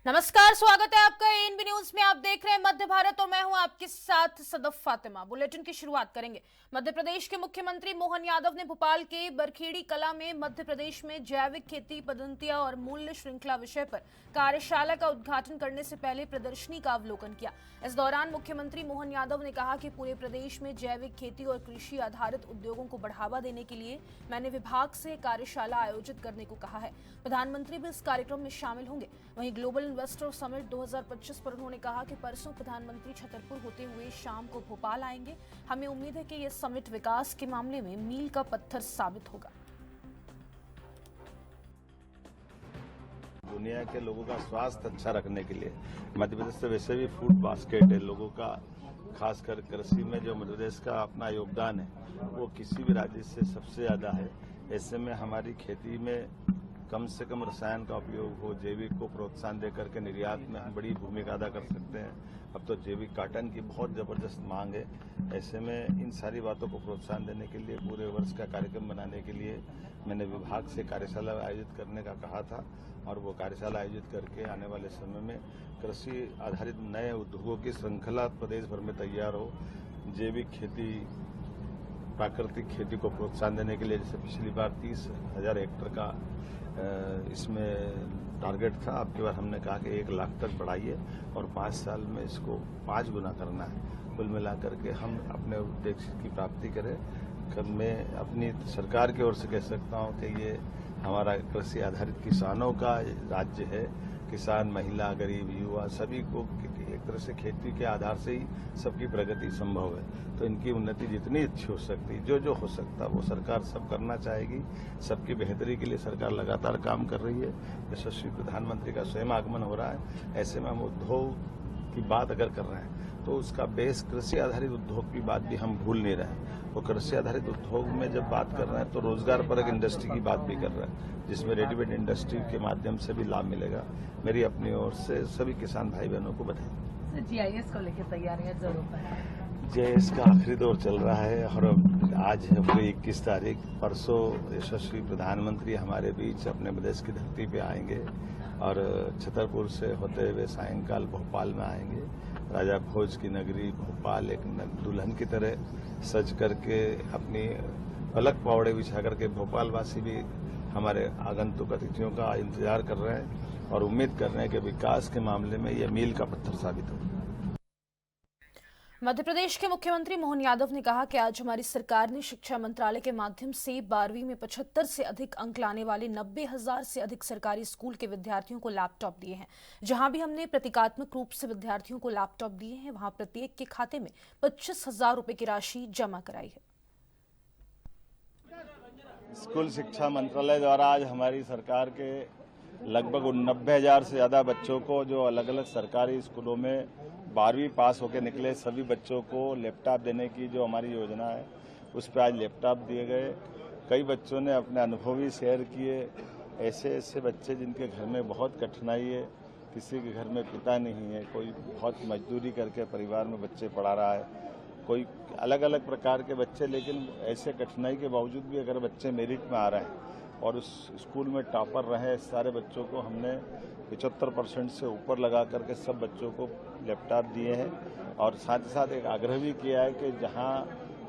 नमस्कार, स्वागत है आपका एएनबी न्यूज में। आप देख रहे हैं मध्य भारत और मैं हूं आपके साथ सदफ फातिमा। बुलेटिन की शुरुआत करेंगे। मध्य प्रदेश के मुख्यमंत्री मोहन यादव ने भोपाल के बरखेड़ी कला में मध्य प्रदेश में जैविक खेती पद्धतियां और मूल्य श्रृंखला विषय पर कार्यशाला का उद्घाटन करने से पहले प्रदर्शनी का अवलोकन किया। इस दौरान मुख्यमंत्री मोहन यादव ने कहा कि पूरे प्रदेश में जैविक खेती और कृषि आधारित उद्योगों को बढ़ावा देने के लिए मैंने विभाग से कार्यशाला आयोजित करने को कहा है। प्रधानमंत्री भी इस कार्यक्रम में शामिल होंगे। वहीं ग्लोबल इन्वेस्टर समिट 2025 पर उन्होंने कहा कि परसों प्रधानमंत्री छतरपुर होते हुए शाम को भोपाल आएंगे। हमें उम्मीद है कि यह समिट विकास के मामले में मील का पत्थर साबित होगा। दुनिया के लोगों का स्वास्थ्य अच्छा रखने के लिए मध्य प्रदेश से वैसे भी फूड बास्केट है। लोगों का खासकर कृषि में जो मध्य प्रदेश का अपना योगदान है वो किसी भी राज्य से सबसे ज्यादा है। ऐसे में हमारी खेती में कम से कम रसायन का उपयोग हो, जैविक को प्रोत्साहन देकर के निर्यात में हम बड़ी भूमिका अदा कर सकते हैं। अब तो जैविक कॉटन की बहुत जबरदस्त मांग है। ऐसे में इन सारी बातों को प्रोत्साहन देने के लिए पूरे वर्ष का कार्यक्रम बनाने के लिए मैंने विभाग से कार्यशाला आयोजित करने का कहा था और वो कार्यशाला आयोजित करके आने वाले समय में कृषि आधारित नए उद्योगों की श्रृंखला प्रदेश भर में तैयार हो। जैविक खेती, प्राकृतिक खेती को प्रोत्साहन देने के लिए जैसे पिछली बार 30,000 हेक्टेयर का इसमें टारगेट था, अब की बार हमने कहा कि 1 लाख तक बढ़ाइए और 5 साल में इसको 5 गुना करना है। कुल मिलाकर के हम अपने उद्देश्य की प्राप्ति करें। मैं अपनी सरकार की ओर से कह सकता हूं कि ये हमारा कृषि आधारित किसानों का राज्य है। किसान, महिला, गरीब, युवा सभी को एक तरह से खेती के आधार से ही सबकी प्रगति संभव है। तो इनकी उन्नति जितनी अच्छी हो सकती, जो हो सकता वो सरकार सब करना चाहेगी। सबकी बेहतरी के लिए सरकार लगातार काम कर रही है। यशस्वी प्रधानमंत्री का स्वयं आगमन हो रहा है। ऐसे में हम उद्योग की बात अगर कर रहे हैं तो उसका बेस कृषि आधारित उद्योग की बात भी हम भूल नहीं रहे हैं। वो कृषि आधारित उद्योग में जब बात कर रहे हैं तो रोजगार परक इंडस्ट्री की बात भी कर रहे हैं, जिसमें रेडीमेड इंडस्ट्री के माध्यम से भी लाभ मिलेगा। मेरी अपनी ओर से सभी किसान भाई बहनों को बधाई। जीआईएस को लेकर तैयारियां जोरों पर है। जीआईएस का आखिरी दौर चल रहा है और आज है पूरी 21 तारीख। परसों यशस्वी प्रधानमंत्री हमारे बीच अपने प्रदेश की धरती पे आएंगे और छतरपुर से होते हुए सायंकाल भोपाल में आएंगे। राजा भोज की नगरी भोपाल एक दुल्हन की तरह सज करके अपनी पलक पावड़े बिछा करके भोपाल वासी भी हमारे आगंतुक अतिथियों का इंतजार कर रहे हैं और उम्मीद कर रहे हैं कि विकास के मामले में यह मील का पत्थर साबित होगा। मध्य प्रदेश के मुख्यमंत्री मोहन यादव ने कहा कि आज हमारी सरकार ने शिक्षा मंत्रालय के माध्यम से 12वीं में 75 से अधिक अंक लाने वाले 90,000 से अधिक सरकारी स्कूल के विद्यार्थियों को लैपटॉप दिए हैं। जहां भी हमने प्रतीकात्मक रूप से विद्यार्थियों को लैपटॉप दिए हैं, वहां प्रत्येक के खाते में 25,000 रुपए की राशि जमा कराई है। स्कूल शिक्षा मंत्रालय द्वारा आज हमारी सरकार के लगभग 90,000 से ज्यादा बच्चों को, जो अलग अलग सरकारी स्कूलों में 12वीं पास होकर निकले सभी बच्चों को लैपटॉप देने की जो हमारी योजना है उस पर आज लैपटॉप दिए गए। कई बच्चों ने अपने अनुभव भी शेयर किए। ऐसे बच्चे जिनके घर में बहुत कठिनाई है, किसी के घर में पिता नहीं है, कोई बहुत मजदूरी करके परिवार में बच्चे पढ़ा रहा है, कोई अलग अलग प्रकार के बच्चे, लेकिन ऐसे कठिनाई के बावजूद भी अगर बच्चे मेरिट में आ रहे हैं और उस स्कूल में टॉपर रहे सारे बच्चों को हमने 75% से ऊपर लगा करके सब बच्चों को लैपटॉप दिए हैं। और साथ ही साथ एक आग्रह भी किया है कि जहां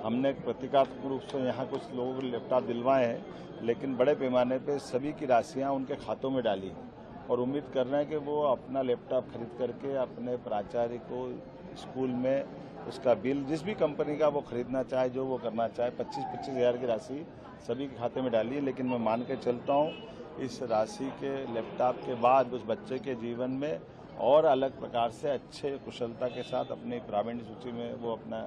हमने प्रतीकात्मक रूप से यहाँ कुछ लोगों को लैपटॉप दिलवाए हैं, लेकिन बड़े पैमाने पे सभी की राशियां उनके खातों में डाली हैं और उम्मीद कर रहे हैं कि वो अपना लैपटॉप खरीद करके अपने प्राचार्य को स्कूल में उसका बिल जिस भी कंपनी का वो खरीदना चाहे, जो वो करना चाहे, 25-25 हज़ार की राशि सभी के खाते में डाली है। लेकिन मैं मान के चलता हूँ इस राशि के लैपटॉप के बाद उस बच्चे के जीवन में और अलग प्रकार से अच्छे कुशलता के साथ अपनी प्रावीण्य सूची में वो अपना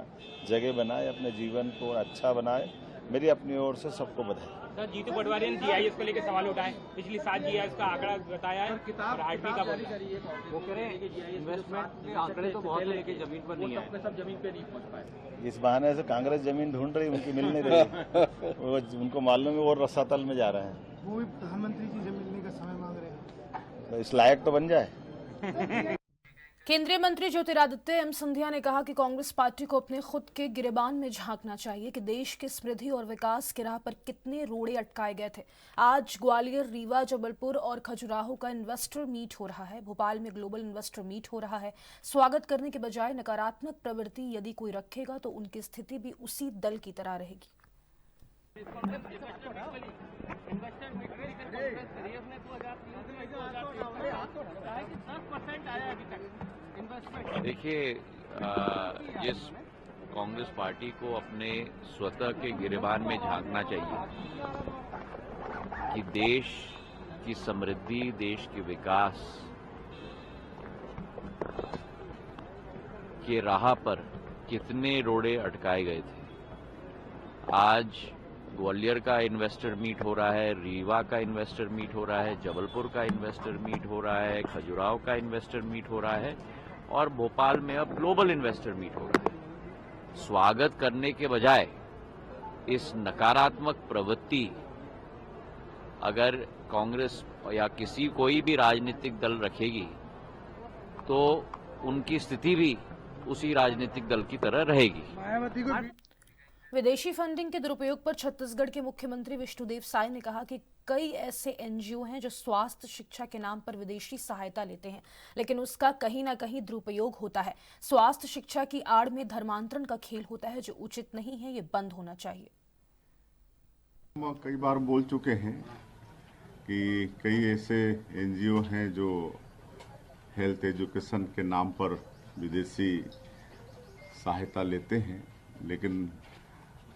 जगह बनाए, अपने जीवन को अच्छा बनाए। मेरी अपनी ओर से सबको बधाई। सर, जीतू पटवारी ने जीआईएस को लेकर सवाल उठाए। पिछली 7 जीआईएस का आंकड़ा बताया है और आठवीं का वो कह रहे हैं इन्वेस्टमेंट के आंकड़े तो बहुत है लेकिन जमीन पर नहीं है। सब जमीन पे नहीं पहुंच पाए। इस बहाने से कांग्रेस जमीन ढूंढ रही, उनकी मिल नहीं रही। वो उनको मालूम है वो रसातल में जा रहे हैं। वो भी प्रधानमंत्री की जमीन मिलने का समय मांग रहे हैं। तो इस लायक तो बन जाए। केंद्रीय मंत्री ज्योतिरादित्य एम सिंधिया ने कहा कि कांग्रेस पार्टी को अपने खुद के गिरेबान में झांकना चाहिए कि देश की समृद्धि और विकास की राह पर कितने रोड़े अटकाए गए थे। आज ग्वालियर, रीवा, जबलपुर और खजुराहो का इन्वेस्टर मीट हो रहा है। भोपाल में ग्लोबल इन्वेस्टर मीट हो रहा है। स्वागत करने के बजाय नकारात्मक प्रवृत्ति यदि कोई रखेगा तो उनकी स्थिति भी उसी दल की तरह रहेगी। देखिए, जिस कांग्रेस पार्टी को अपने स्वतः के गिरेबान में झांकना चाहिए कि देश की समृद्धि, देश के विकास के राह पर कितने रोड़े अटकाए गए थे। आज ग्वालियर का इन्वेस्टर मीट हो रहा है, रीवा का इन्वेस्टर मीट हो रहा है, जबलपुर का इन्वेस्टर मीट हो रहा है, खजुराहो का इन्वेस्टर मीट हो रहा है और भोपाल में अब ग्लोबल इन्वेस्टर मीट हो रहा है। स्वागत करने के बजाय इस नकारात्मक प्रवृत्ति अगर कांग्रेस या कोई भी राजनीतिक दल रखेगी तो उनकी स्थिति भी उसी राजनीतिक दल की तरह रहेगी। विदेशी फंडिंग के दुरुपयोग पर छत्तीसगढ़ के मुख्यमंत्री विष्णुदेव साय ने कहा कि कई ऐसे एनजीओ हैं जो स्वास्थ्य शिक्षा के नाम पर विदेशी सहायता लेते हैं, लेकिन उसका कहीं ना कहीं दुरुपयोग होता है। स्वास्थ्य शिक्षा की आड़ में धर्मांतरण का खेल होता है जो उचित नहीं है, ये बंद होना चाहिए। हम कई बार बोल चुके हैं कि कई ऐसे एनजीओ हैं जो हेल्थ एजुकेशन के नाम पर विदेशी सहायता लेते हैं, लेकिन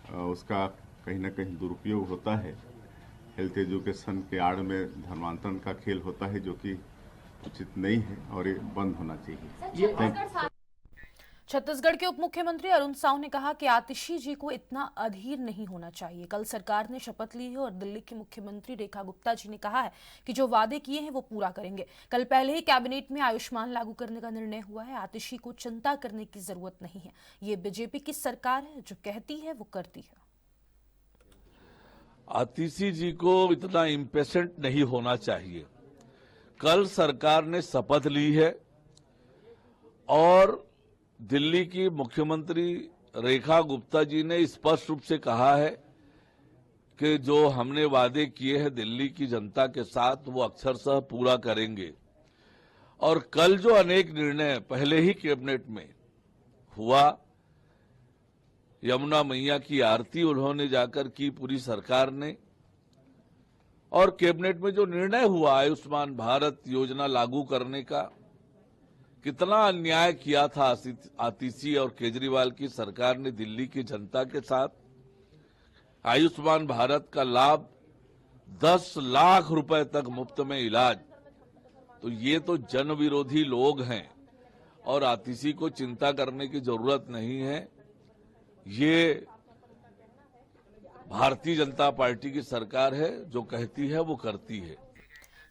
उसका कहीं ना कहीं दुरुपयोग होता है। हेल्थ एजुकेशन के आड़ में धर्मांतरण का खेल होता है जो कि उचित नहीं है और ये बंद होना चाहिए। छत्तीसगढ़ के उप मुख्यमंत्री अरुण साव ने कहा कि आतिशी जी को इतना अधीर नहीं होना चाहिए। कल सरकार ने शपथ ली है और दिल्ली की मुख्यमंत्री रेखा गुप्ता जी ने कहा है कि जो वादे किए हैं वो पूरा करेंगे। कल पहले ही कैबिनेट में आयुष्मान लागू करने का निर्णय हुआ है। आतिशी को चिंता करने की जरूरत नहीं है। ये बीजेपी की सरकार है, जो कहती है वो करती है। आतिशी जी को इतना इम्पेशेंट नहीं होना चाहिए। कल सरकार ने शपथ ली है और दिल्ली की मुख्यमंत्री रेखा गुप्ता जी ने स्पष्ट रूप से कहा है कि जो हमने वादे किए हैं दिल्ली की जनता के साथ वो अक्षरशः पूरा करेंगे। और कल जो अनेक निर्णय पहले ही कैबिनेट में हुआ, यमुना मैया की आरती उन्होंने जाकर की पूरी सरकार ने, और कैबिनेट में जो निर्णय हुआ आयुष्मान भारत योजना लागू करने का, कितना अन्याय किया था आतिशी और केजरीवाल की सरकार ने दिल्ली की जनता के साथ। आयुष्मान भारत का लाभ 10 लाख रुपए तक मुफ्त में इलाज, तो ये तो जन विरोधी लोग हैं और आतिशी को चिंता करने की जरूरत नहीं है। ये भारतीय जनता पार्टी की सरकार है, जो कहती है वो करती है।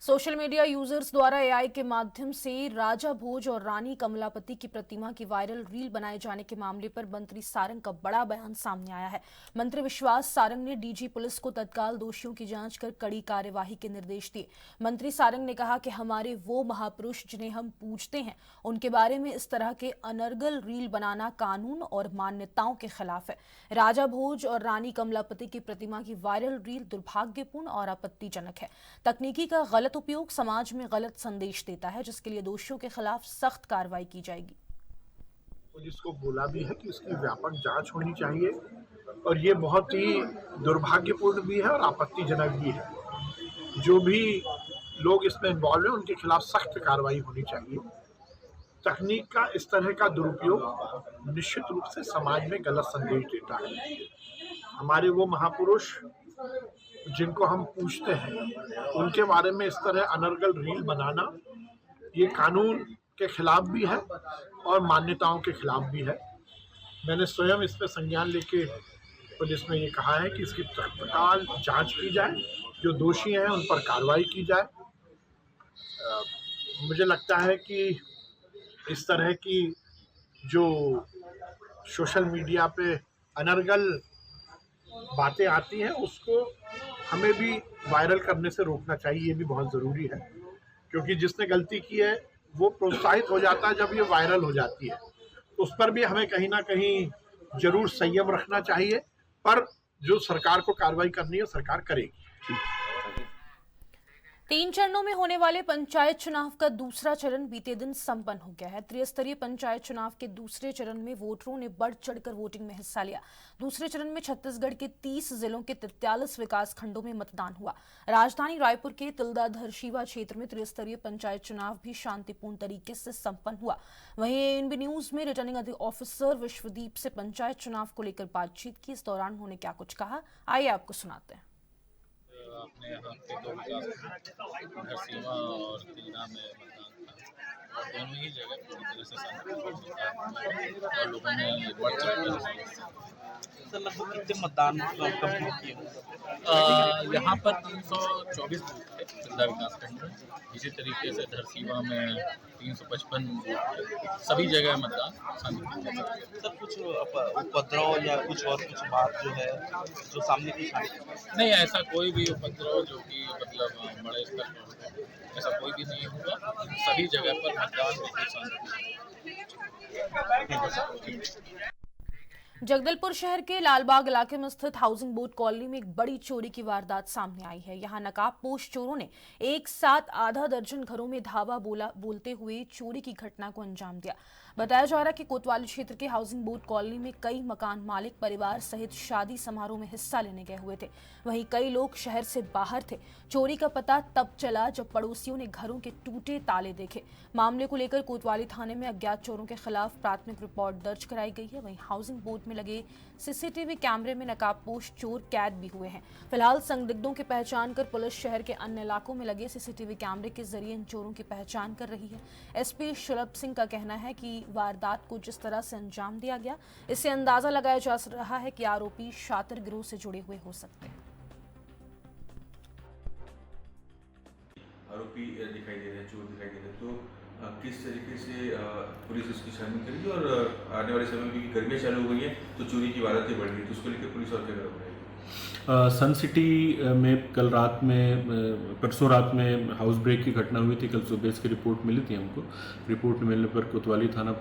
सोशल मीडिया यूजर्स द्वारा एआई के माध्यम से राजा भोज और रानी कमलापति की प्रतिमा की वायरल रील बनाए जाने के मामले पर मंत्री सारंग का बड़ा बयान सामने आया है। मंत्री विश्वास सारंग ने डीजी पुलिस को तत्काल दोषियों की जांच कर कड़ी कार्यवाही के निर्देश दिए। मंत्री सारंग ने कहा कि हमारे वो महापुरुष जिन्हें हम पूजते हैं, उनके बारे में इस तरह के अनर्गल रील बनाना कानून और मान्यताओं के खिलाफ है। राजा भोज और रानी कमलापति की प्रतिमा की वायरल रील दुर्भाग्यपूर्ण और आपत्तिजनक है। तकनीकी का गलत उपयोग समाज में गलत संदेश देता है, जिसके लिए दोषियों के खिलाफ सख्त कार्रवाई की जाएगी। पुलिस को बोला भी है कि इसकी व्यापक जांच होनी चाहिए और ये बहुत ही दुर्भाग्यपूर्ण भी है और आपत्तिजनक भी है। जो भी लोग इसमें इन्वॉल्व हैं उनके खिलाफ सख्त कार्रवाई होनी चाहिए। तकनीक का इस तरह का दुरुपयोग निश्चित रूप से समाज में गलत संदेश देता है। हमारे वो महापुरुष जिनको हम पूछते हैं, उनके बारे में इस तरह अनर्गल रील बनाना ये कानून के खिलाफ भी है और मान्यताओं के खिलाफ भी है। मैंने स्वयं इस पर संज्ञान लेके पुलिस में ये कहा है कि इसकी तत्काल जांच की जाए, जो दोषी हैं उन पर कार्रवाई की जाए। मुझे लगता है कि इस तरह की जो सोशल मीडिया पे अनर्गल बातें आती हैं उसको हमें भी वायरल करने से रोकना चाहिए। ये भी बहुत ज़रूरी है, क्योंकि जिसने गलती की है वो प्रोत्साहित हो जाता है जब ये वायरल हो जाती है। तो उस पर भी हमें कहीं ना कहीं जरूर संयम रखना चाहिए, पर जो सरकार को कार्रवाई करनी है सरकार करेगी। 3 चरणों में होने वाले पंचायत चुनाव का दूसरा चरण बीते दिन संपन्न हो गया है। त्रिस्तरीय पंचायत चुनाव के दूसरे चरण में वोटरों ने बढ़ चढ़कर वोटिंग में हिस्सा लिया। दूसरे चरण में छत्तीसगढ़ के 30 जिलों के 43 विकास खंडों में मतदान हुआ। राजधानी रायपुर के तिल्दा धरशीवा क्षेत्र में त्रिस्तरीय पंचायत चुनाव भी शांतिपूर्ण तरीके से संपन्न हुआ। वहीं एएनबी न्यूज में रिटर्निंग ऑफिसर विश्वदीप से पंचायत चुनाव को लेकर बातचीत की। इस दौरान उन्होंने क्या कुछ कहा, आइए आपको सुनाते हैं। अपने यहाँ के 2 विकास धरसीवा और तिल्दा में मतदान था और दोनों ही जगह पूरी तरह से शांतिपूर्ण और लोगों ने बढ़ चढ़कर सर लगभग कितने मतदान कंप्लीट किए? यहाँ पर 324 बूथ थे तिल्दा विकास खंड में, इसी तरीके से धरसीवा में 355 बूथ थे। सभी जगह मतदान शांतिपूर्ण। सर कुछ उपद्रव या कुछ और कुछ बात जो है जो सामने की नहीं, ऐसा कोई भी उपद्रव जो कि मतलब बड़े स्तर पर ऐसा कोई भी नहीं हुआ। सभी जगह पर मतदान बिल्कुल शांतिपूर्ण। जगदलपुर शहर के लालबाग इलाके में स्थित हाउसिंग बोर्ड कॉलोनी में एक बड़ी चोरी की वारदात सामने आई है। यहां नकाबपोश चोरों ने एक साथ आधा दर्जन घरों में धावा बोलते हुए चोरी की घटना को अंजाम दिया। बताया जा रहा है कि कोतवाली क्षेत्र के हाउसिंग बोर्ड कॉलोनी में कई मकान मालिक परिवार सहित शादी समारोह में हिस्सा लेने गए हुए थे। वहीं कई लोग शहर से बाहर थे। चोरी का पता तब चला जब पड़ोसियों ने घरों के टूटे ताले देखे। मामले को लेकर कोतवाली थाने में अज्ञात चोरों के खिलाफ प्राथमिक रिपोर्ट दर्ज कराई गई है। वहीं हाउसिंग बोर्ड में लगे सीसीटीवी कैमरे में नकाबपोश चोर कैद भी हुए हैं। फिलहाल संदिग्धों की पहचान कर पुलिस शहर के अन्य इलाकों में लगे सीसीटीवी कैमरे के जरिए इन चोरों की पहचान कर रही है। एसपी शुलभ सिंह का कहना है कि वारदात को जिस तरह से अंजाम दिया गया, इससे अंदाजा लगाया जा रहा है कि आरोपी शातिर गिरोह से जुड़े हुए हो सकते हैं। आरोपी दिखाई दे रहे हैं, चोर दिखाई दे रहे हैं, तो किस तरीके से पुलिस इसकी छानबीन करेगी और आने वाले समय में गर्मियाँ चालू हो गई हैं तो चोरी की वारदातें बढ़ रही है, तो उसको लेकर पुलिस और क्या कर रही है? सन सिटी में कल रात में परसों रात में हाउस ब्रेक की घटना हुई थी। कल सुबह इसकी रिपोर्ट मिली थी हमको। रिपोर्ट मिलने पर कोतवाली थाना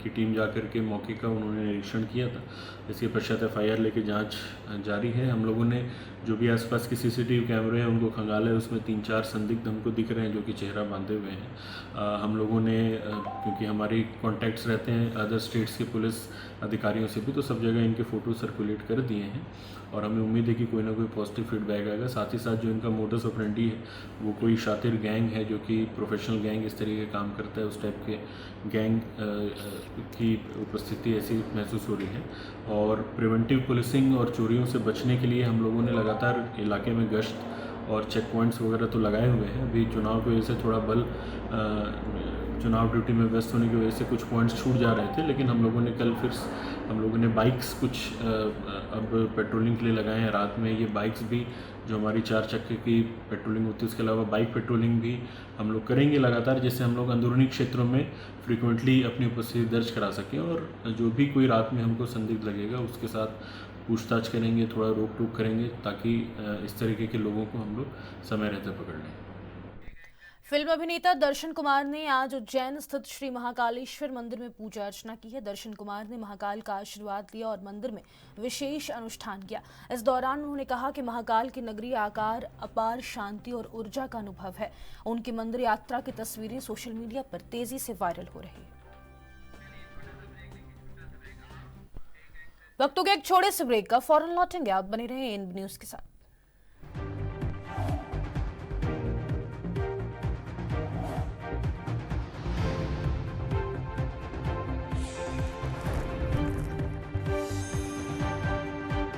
की टीम जाकर के मौके का उन्होंने निरीक्षण किया था। इसके पश्चात एफआईआर लेके जांच जारी है। हम लोगों ने जो भी आसपास के सीसीटीवी कैमरे हैं उनको खंगाले, उसमें 3-4 संदिग्ध हमको दिख रहे हैं जो कि चेहरा बांधे हुए हैं। हम लोगों ने क्योंकि हमारी कॉन्टैक्ट्स रहते हैं अदर स्टेट्स के पुलिस अधिकारियों से भी, तो सब जगह इनके फ़ोटो सर्कुलेट कर दिए हैं और हमें उम्मीद है कि कोई ना कोई पॉजिटिव फीडबैक आएगा। साथ ही साथ जो इनका मोडस ऑपरेंडी है वो कोई शातिर गैंग है जो कि प्रोफेशनल गैंग इस तरीके का काम करता है, उस टाइप के गैंग की उपस्थिति ऐसी महसूस हो रही है। और प्रिवेंटिव पुलिसिंग और चोरियों से बचने के लिए हम लोगों ने लगातार इलाके में गश्त और चेक पॉइंट्स वगैरह तो लगाए हुए हैं। अभी चुनाव की वजह से थोड़ा बल चुनाव ड्यूटी में व्यस्त होने की वजह से कुछ पॉइंट्स छूट जा रहे थे, लेकिन हम लोगों ने कल फिर हम लोगों ने बाइक्स कुछ अब पेट्रोलिंग के लिए लगाए हैं। रात में ये बाइक्स भी जो हमारी 4 चक्के की पेट्रोलिंग होती है, उसके अलावा बाइक पेट्रोलिंग भी हम लोग करेंगे लगातार, जिससे हम लोग अंदरूनी क्षेत्रों में फ्रीक्वेंटली अपनी उपस्थिति दर्ज करा सकें। और जो भी कोई रात में हमको संदिग्ध लगेगा उसके साथ पूछताछ करेंगे, थोड़ा रोक टोक करेंगे, ताकि इस तरीके के लोगों को हम लोग समय रहते पकड़ लें। फिल्म अभिनेता दर्शन कुमार ने आज उज्जैन स्थित श्री महाकालेश्वर मंदिर में पूजा अर्चना की है। दर्शन कुमार ने महाकाल का आशीर्वाद लिया और मंदिर में विशेष अनुष्ठान किया। इस दौरान उन्होंने कहा कि महाकाल की नगरी आकार अपार शांति और ऊर्जा का अनुभव है। उनकी मंदिर यात्रा की तस्वीरें सोशल मीडिया पर तेजी से वायरल हो रही है। वक्त हो गया एक छोटे से ब्रेक का, फौरन लौटेंगे, आप बने रहे एएनबी न्यूज के साथ।